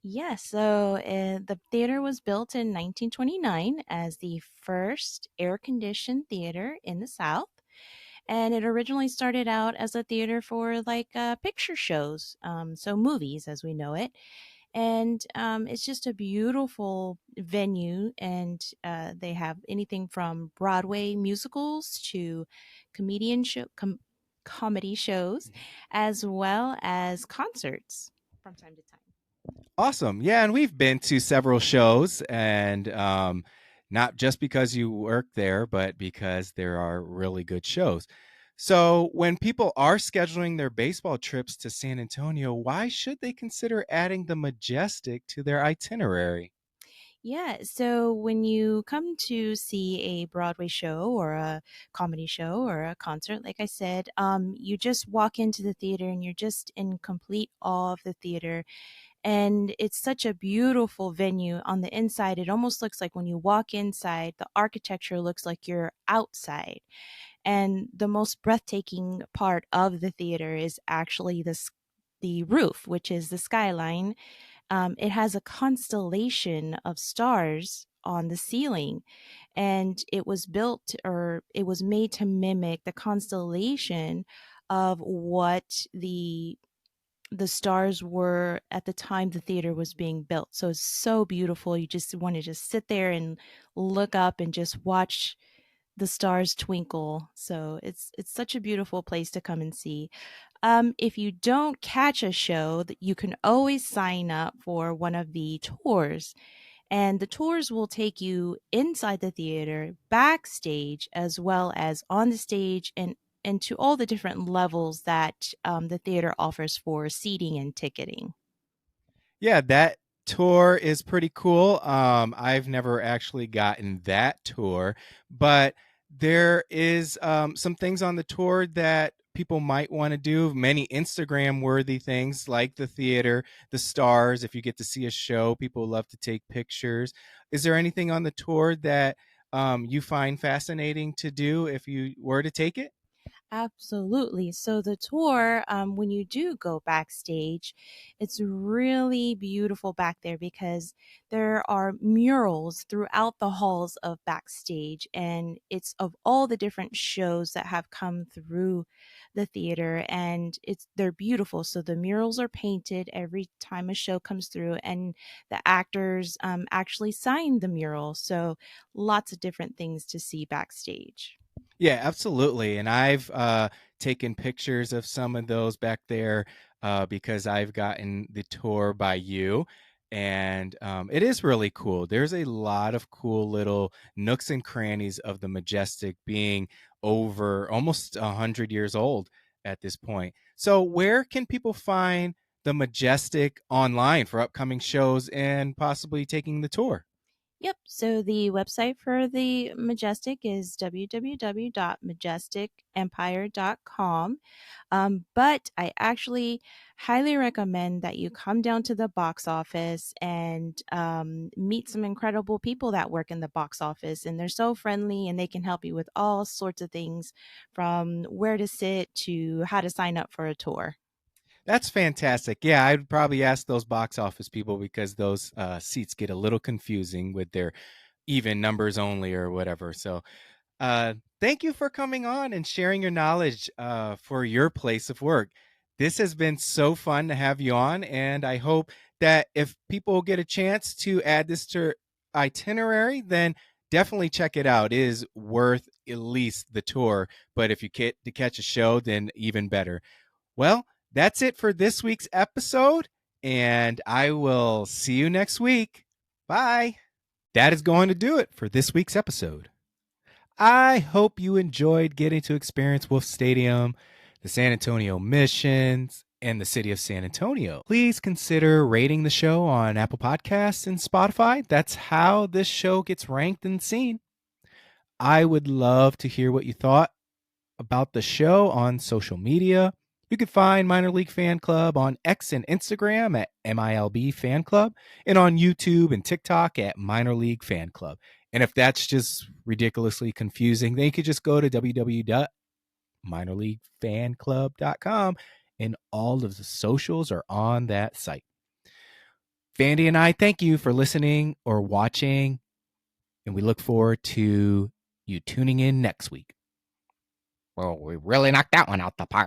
Yeah. So the theater was built in 1929 as the first air conditioned theater in the South. And it originally started out as a theater for picture shows, so movies as we know it. And it's just a beautiful venue, and they have anything from Broadway musicals to comedian show, comedy shows, as well as concerts from time to time. Awesome. Yeah, and we've been to several shows, and not just because you work there, but because there are really good shows. So when people are scheduling their baseball trips to San Antonio, why should they consider adding the Majestic to their itinerary? Yeah, so when you come to see a Broadway show or a comedy show or a concert, like I said, you just walk into the theater and you're just in complete awe of the theater. And it's such a beautiful venue on the inside. It almost looks like when you walk inside, the architecture looks like you're outside. And the most breathtaking part of the theater is actually the roof, which is the skyline. It has a constellation of stars on the ceiling, and it was built, or it was made to mimic the constellation of what the stars were at the time the theater was being built. So it's so beautiful. You just want to just sit there and look up and just watch the stars twinkle. So it's such a beautiful place to come and see. If you don't catch a show, you can always sign up for one of the tours. And the tours will take you inside the theater, backstage, as well as on the stage, and to all the different levels that the theater offers for seating and ticketing. Yeah, that tour is pretty cool. I've never actually gotten that tour, but there is some things on the tour that people might want to do. Many Instagram worthy things like the theater, the stars. If you get to see a show, people love to take pictures. Is there anything on the tour that you find fascinating to do if you were to take it? Absolutely. So the tour, when you do go backstage, it's really beautiful back there because there are murals throughout the halls of backstage, and it's of all the different shows that have come through the theater, and they're beautiful. So the murals are painted every time a show comes through, and the actors actually sign the mural. So lots of different things to see backstage. Yeah, absolutely. And I've taken pictures of some of those back there because I've gotten the tour by you. And it is really cool. There's a lot of cool little nooks and crannies of the Majestic being over almost 100 years old at this point. So where can people find the Majestic online for upcoming shows and possibly taking the tour? Yep. So the website for the Majestic is www.majesticempire.com. But I actually highly recommend that you come down to the box office and meet some incredible people that work in the box office. And they're so friendly and they can help you with all sorts of things from where to sit to how to sign up for a tour. That's fantastic. Yeah, I'd probably ask those box office people because those seats get a little confusing with their even numbers only or whatever. So thank you for coming on and sharing your knowledge for your place of work. This has been so fun to have you on, and I hope that if people get a chance to add this to itinerary, then definitely check it out. It is worth at least the tour, but if you get to catch a show, then even better. Well, that's it for this week's episode, and I will see you next week. Bye. That is going to do it for this week's episode. I hope you enjoyed getting to experience Wolff Stadium, the San Antonio Missions, and the city of San Antonio. Please consider rating the show on Apple Podcasts and Spotify. That's how this show gets ranked and seen. I would love to hear what you thought about the show on social media. You can find Minor League Fan Club on X and Instagram at MILB Fan Club, and on YouTube and TikTok at Minor League Fan Club. And if that's just ridiculously confusing, then you could just go to www.minorleaguefanclub.com, and all of the socials are on that site. Vandy and I thank you for listening or watching, and we look forward to you tuning in next week. Well, we really knocked that one out the park.